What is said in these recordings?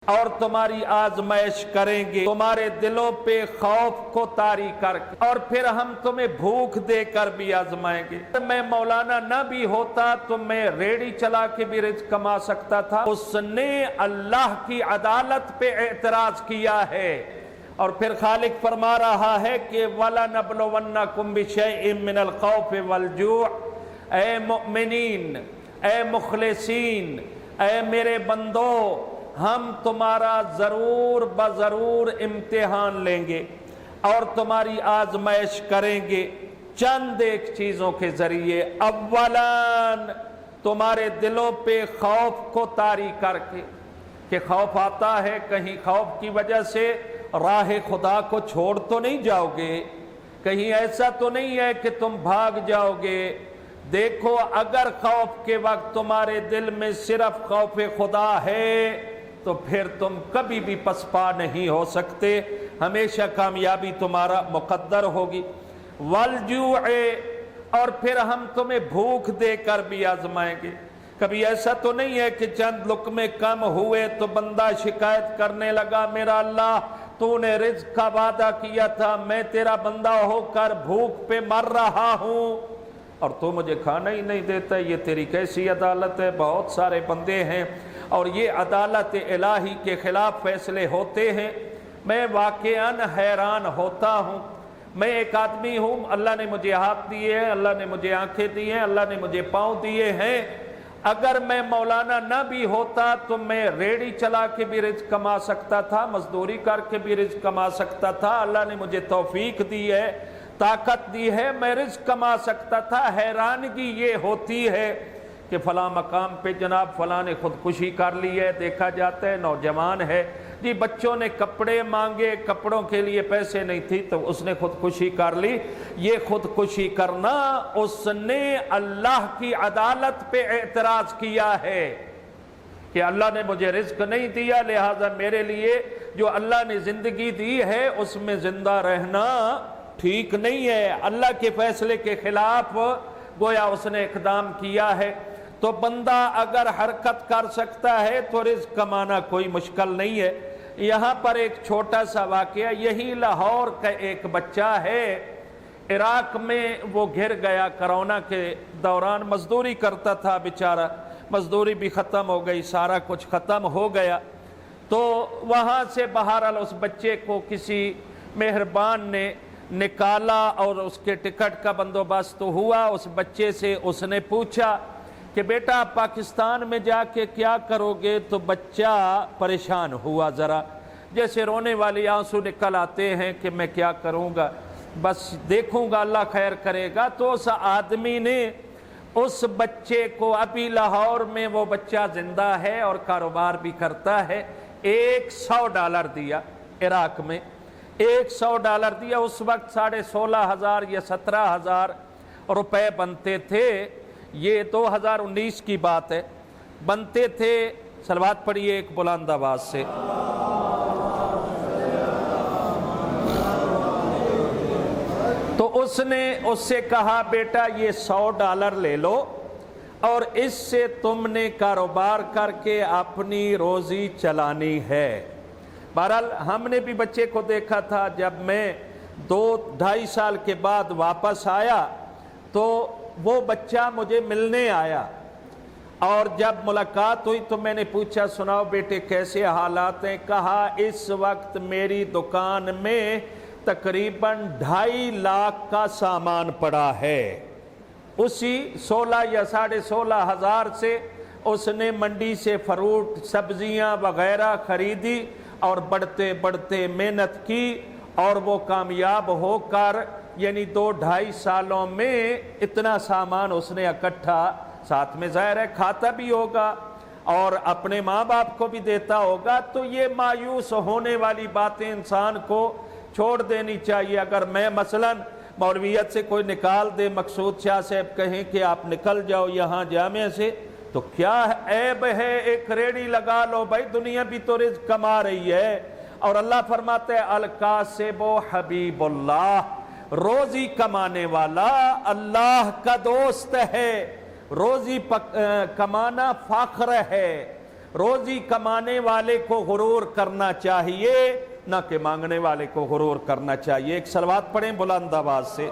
اور تمہاری آزمائش کریں گے، تمہارے دلوں پہ خوف کو طاری کر کے، اور پھر ہم تمہیں بھوک دے کر بھی آزمائیں گے۔ میں مولانا نہ بھی ہوتا تو میں ریڑھی چلا کے بھی رزق کما سکتا تھا۔ اس نے اللہ کی عدالت پہ اعتراض کیا ہے، اور پھر خالق فرما رہا ہے کہ وَلَنَبْلُوَنَّكُمْ بِشَيْءٍ مِّنَ الْخَوْفِ وَالْجُوعِ۔ اے مؤمنین، اے مخلصین، اے میرے بندو، ہم تمہارا ضرور بضرور امتحان لیں گے اور تمہاری آزمائش کریں گے چند ایک چیزوں کے ذریعے۔ اولاً تمہارے دلوں پہ خوف کو طاری کر کے، کہ خوف آتا ہے کہیں خوف کی وجہ سے راہ خدا کو چھوڑ تو نہیں جاؤ گے، کہیں ایسا تو نہیں ہے کہ تم بھاگ جاؤ گے۔ دیکھو، اگر خوف کے وقت تمہارے دل میں صرف خوف خدا ہے تو پھر تم کبھی بھی پسپا نہیں ہو سکتے، ہمیشہ کامیابی تمہارا مقدر ہوگی۔ والجوع، اور پھر ہم تمہیں بھوک دے کر بھی آزمائیں گے۔ کبھی ایسا تو نہیں ہے کہ چند لقمے کم ہوئے تو بندہ شکایت کرنے لگا، میرا اللہ تو نے رزق کا وعدہ کیا تھا، میں تیرا بندہ ہو کر بھوک پہ مر رہا ہوں اور تو مجھے کھانا ہی نہیں دیتا، یہ تیری کیسی عدالت ہے؟ بہت سارے بندے ہیں اور یہ عدالت الہی کے خلاف فیصلے ہوتے ہیں۔ میں واقعاً حیران ہوتا ہوں۔ میں ایک آدمی ہوں، اللہ نے مجھے ہاتھ دیے ہیں، اللہ نے مجھے آنکھیں دی ہیں، اللہ نے مجھے پاؤں دیے ہیں۔ اگر میں مولانا نہ بھی ہوتا تو میں ریڑھی چلا کے بھی رزق کما سکتا تھا، مزدوری کر کے بھی رزق کما سکتا تھا۔ اللہ نے مجھے توفیق دی ہے، طاقت دی ہے، میں رزق کما سکتا تھا۔ حیرانگی یہ ہوتی ہے کہ فلاں مقام پہ جناب فلاں نے خودکشی کر لی ہے، دیکھا جاتا ہے نوجوان ہے جی، بچوں نے کپڑے مانگے، کپڑوں کے لیے پیسے نہیں تھی تو اس نے خودکشی کر لی۔ یہ خودکشی کرنا، اس نے اللہ کی عدالت پہ اعتراض کیا ہے کہ اللہ نے مجھے رزق نہیں دیا، لہذا میرے لیے جو اللہ نے زندگی دی ہے اس میں زندہ رہنا ٹھیک نہیں ہے۔ اللہ کے فیصلے کے خلاف گویا اس نے اقدام کیا ہے۔ تو بندہ اگر حرکت کر سکتا ہے تو رزق کمانا کوئی مشکل نہیں ہے۔ یہاں پر ایک چھوٹا سا واقعہ، یہی لاہور کا ایک بچہ ہے، عراق میں وہ گر گیا کرونا کے دوران، مزدوری کرتا تھا بیچارہ، مزدوری بھی ختم ہو گئی، سارا کچھ ختم ہو گیا۔ تو وہاں سے بہرحال اس بچے کو کسی مہربان نے نکالا اور اس کے ٹکٹ کا بندوبست ہوا۔ اس بچے سے اس نے پوچھا کہ بیٹا آپ پاکستان میں جا کے کیا کرو گے؟ تو بچہ پریشان ہوا، ذرا جیسے رونے والی آنسو نکل آتے ہیں کہ میں کیا کروں گا، بس دیکھوں گا اللہ خیر کرے گا۔ تو اس آدمی نے اس بچے کو، ابھی لاہور میں وہ بچہ زندہ ہے اور کاروبار بھی کرتا ہے، $100 دیا، عراق میں $100 دیا۔ اس وقت 16,500 یا 17,000 روپے بنتے تھے، یہ 2019 کی بات ہے، بنتے تھے۔ صلوات پڑھیے ایک بلند آواز سے۔ تو اس نے اس سے کہا بیٹا یہ $100 لے لو اور اس سے تم نے کاروبار کر کے اپنی روزی چلانی ہے۔ بہرحال ہم نے بھی بچے کو دیکھا تھا، جب میں 2-2.5 سال کے بعد واپس آیا تو وہ بچہ مجھے ملنے آیا، اور جب ملاقات ہوئی تو میں نے پوچھا سناؤ بیٹے کیسے حالات ہیں؟ کہا اس وقت میری دکان میں تقریباً 2.5 لاکھ کا سامان پڑا ہے۔ اسی 16 یا 16,500 سے اس نے منڈی سے فروٹ، سبزیاں وغیرہ خریدی اور بڑھتے بڑھتے محنت کی، اور وہ کامیاب ہو کر یعنی 2-2.5 سالوں میں اتنا سامان اس نے اکٹھا، ساتھ میں ظاہر ہے کھاتا بھی ہوگا اور اپنے ماں باپ کو بھی دیتا ہوگا۔ تو یہ مایوس ہونے والی باتیں انسان کو چھوڑ دینی چاہیے۔ اگر میں مثلاً مولویت سے کوئی نکال دے، مقصود شاہ صاحب کہیں کہ آپ نکل جاؤ یہاں جامعہ سے، تو کیا عیب ہے؟ ایک ریڑھی لگا لو بھائی، دنیا بھی تو رزق کما رہی ہے۔ اور اللہ فرماتا ہے الکاسب حبیب اللہ، روزی کمانے والا اللہ کا دوست ہے۔ روزی کمانا فخر ہے، روزی کمانے والے کو غرور کرنا چاہیے نہ کہ مانگنے والے کو غرور کرنا چاہیے۔ ایک صلوات پڑھیں بلند آواز سے۔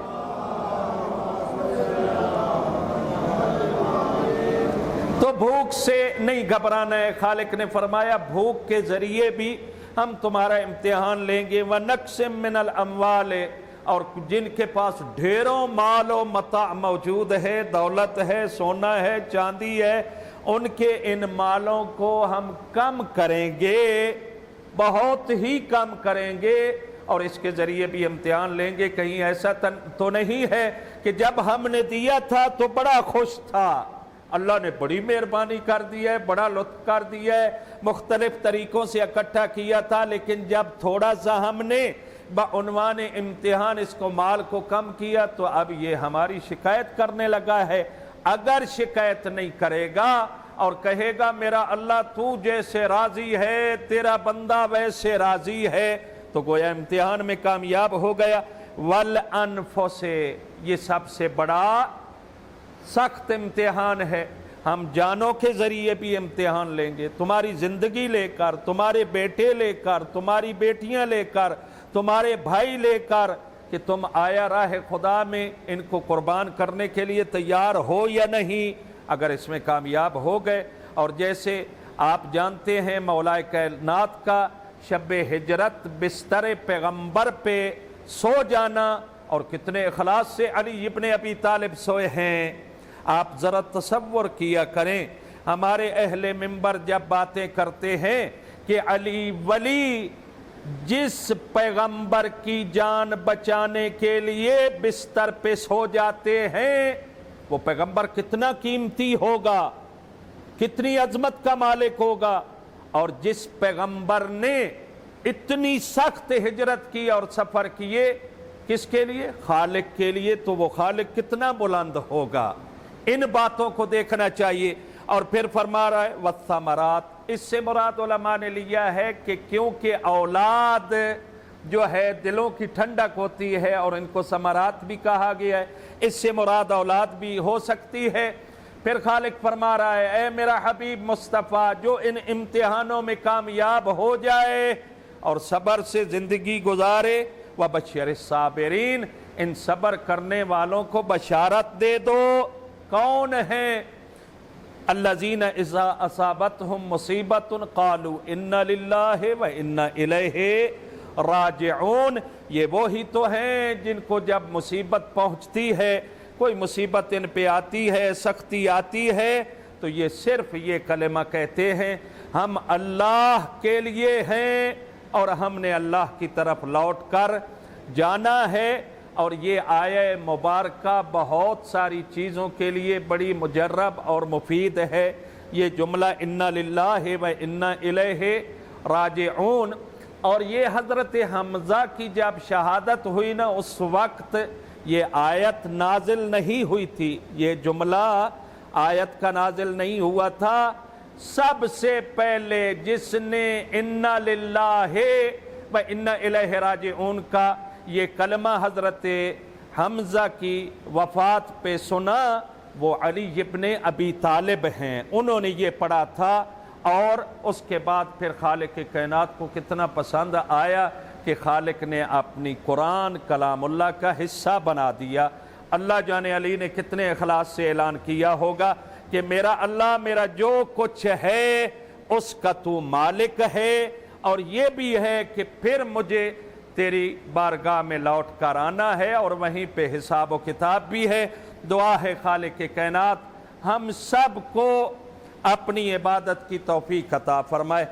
تو بھوک سے نہیں گھبرانا ہے، خالق نے فرمایا بھوک کے ذریعے بھی ہم تمہارا امتحان لیں گے۔ وَنَقْسِم مِّنَ الْأَمْوَالِ، اور جن کے پاس ڈھیروں مال و متاع موجود ہے، دولت ہے، سونا ہے، چاندی ہے، ان کے ان مالوں کو ہم کم کریں گے، بہت ہی کم کریں گے، اور اس کے ذریعے بھی امتحان لیں گے۔ کہیں ایسا تو نہیں ہے کہ جب ہم نے دیا تھا تو بڑا خوش تھا، اللہ نے بڑی مہربانی کر دی ہے، بڑا لطف کر دیا ہے، مختلف طریقوں سے اکٹھا کیا تھا، لیکن جب تھوڑا سا ہم نے بعنوان امتحان اس کو مال کو کم کیا تو اب یہ ہماری شکایت کرنے لگا ہے۔ اگر شکایت نہیں کرے گا اور کہے گا میرا اللہ تو جیسے راضی ہے، تیرا بندہ ویسے راضی ہے، تو گویا امتحان میں کامیاب ہو گیا۔ وَالْأَنفُسِ، یہ سب سے بڑا سخت امتحان ہے۔ ہم جانوں کے ذریعے بھی امتحان لیں گے، تمہاری زندگی لے کر، تمہارے بیٹے لے کر، تمہاری بیٹیاں لے کر، تمہارے بھائی لے کر، کہ تم آیا راہ خدا میں ان کو قربان کرنے کے لیے تیار ہو یا نہیں۔ اگر اس میں کامیاب ہو گئے، اور جیسے آپ جانتے ہیں مولا کائنات کا شب ہجرت بستر پیغمبر پہ سو جانا، اور کتنے اخلاص سے علی ابن ابی طالب سوئے ہیں۔ آپ ذرا تصور کیا کریں، ہمارے اہل منبر جب باتیں کرتے ہیں کہ علی ولی جس پیغمبر کی جان بچانے کے لیے بستر پہ سو جاتے ہیں، وہ پیغمبر کتنا قیمتی ہوگا، کتنی عظمت کا مالک ہوگا۔ اور جس پیغمبر نے اتنی سخت ہجرت کی اور سفر کیے، کس کے لیے؟ خالق کے لیے، تو وہ خالق کتنا بلند ہوگا۔ ان باتوں کو دیکھنا چاہیے۔ اور پھر فرما رہا ہے والثمرات، اس سے مراد علماء نے لیا ہے کہ کیونکہ اولاد جو ہے دلوں کی ٹھنڈک ہوتی ہے، اور ان کو ثمرات بھی کہا گیا ہے، اس سے مراد اولاد بھی ہو سکتی ہے۔ پھر خالق فرما رہا ہے اے میرا حبیب مصطفیٰ، جو ان امتحانوں میں کامیاب ہو جائے اور صبر سے زندگی گزارے، وَبَشِّرِ الصَّابِرِينَ، ان صبر کرنے والوں کو بشارت دے دو۔ کون ہیں؟ الذین اذا اصابتہم مصیبت قالوا انا للہ و انا الیہ راجعون، یہ وہی تو ہیں جن کو جب مصیبت پہنچتی ہے، کوئی مصیبت ان پہ آتی ہے، سختی آتی ہے، تو یہ صرف یہ کلمہ کہتے ہیں ہم اللہ کے لیے ہیں اور ہم نے اللہ کی طرف لوٹ کر جانا ہے۔ اور یہ آیہ مبارکہ بہت ساری چیزوں کے لیے بڑی مجرب اور مفید ہے۔ یہ جملہ انا للہ و انا الیہ راجعون، اور یہ حضرت حمزہ کی جب شہادت ہوئی نا، اس وقت یہ آیت نازل نہیں ہوئی تھی، یہ جملہ آیت کا نازل نہیں ہوا تھا۔ سب سے پہلے جس نے انا للہ و انا الیہ راجعون کا یہ کلمہ حضرت حمزہ کی وفات پہ سنا، وہ علی ابن ابی طالب ہیں، انہوں نے یہ پڑھا تھا۔ اور اس کے بعد پھر خالق کائنات کو کتنا پسند آیا کہ خالق نے اپنی قرآن کلام اللہ کا حصہ بنا دیا۔ اللہ جانے علی نے کتنے اخلاص سے اعلان کیا ہوگا کہ میرا اللہ، میرا جو کچھ ہے اس کا تو مالک ہے، اور یہ بھی ہے کہ پھر مجھے تیری بارگاہ میں لوٹ کر آنا ہے، اور وہیں پہ حساب و کتاب بھی ہے۔ دعا ہے خالق کائنات ہم سب کو اپنی عبادت کی توفیق عطا فرمائے۔